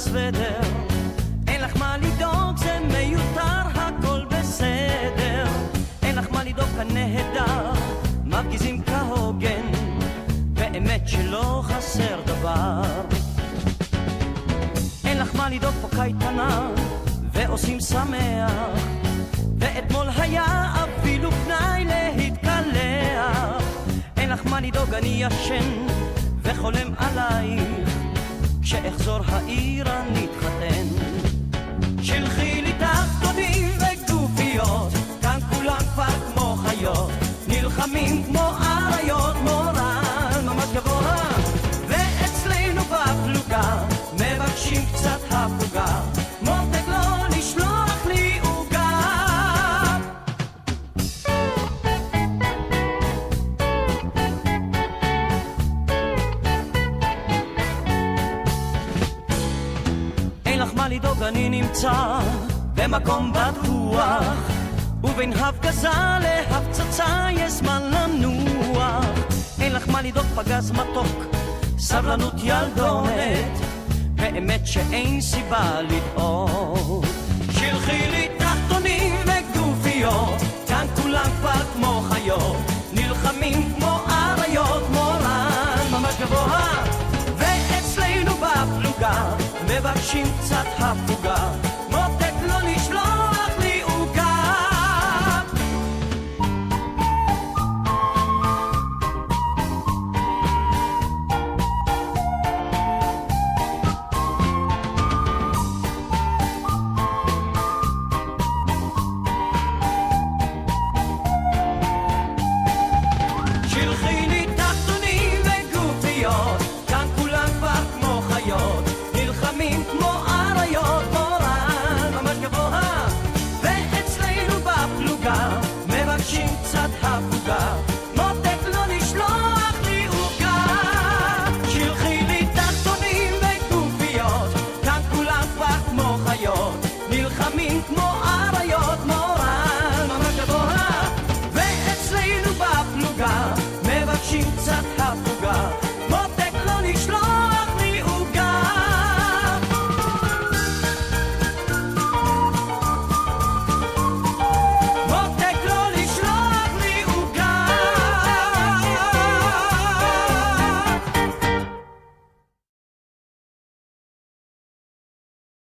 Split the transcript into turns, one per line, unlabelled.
הסוודר, אין לך מה לדאוג, זה מיותר, הכל בסדר. אין לך מה לדאוג, כאן נהדר, מפגיזים כהוגן, באמת שלא חסר דבר. אין לך מה לדאוג, פה קייטנה ועושים שמח, ואתמול היה אפילו פנאי להתקלח. אין לך מה לדאוג, אני ישן וחולם עלייך, כשאחזור העיר אני אתחתן. שלחי לי תחתונים וגופיות, כאן כולם כבר כמו חיות, נלחמים כמו אריות, מורל ממש גבוה. ואצלנו בפלוגה מבקשים קצת הפוגה, מותק לא לשלוח לי עוגה. אין לך מה לדאוג, אני נמצא במקום בטוח, ובין הפגזה להפצצה יש זמן לנוח. אין לך מה לדאוג, פגז מתוק, סבלנות ילדונת, באמת שאין סיבה לדאוג. שלחי לי תחתונים וגופיות, כאן כולם כבר כמו חיות, נלחמים כמו אריות, מורל ממש גבוה. ואצלנו בפלוגה מבקשים קצת הפוגה, מותק לא לשלוח לי עוגה. שלחי לי תחתונים וגופיות, כאן כולם כבר כמו חיות, נלחמים כמו אריות, מורל ממש גבוה. ואצלנו בפלוגה מבקשים קצת הפוגה, מותק לא לשלוח לי עוגה. שלחי לי תחתונים וגופיות, כאן כולם כבר כמו חיות, נלחמים כמו אריות,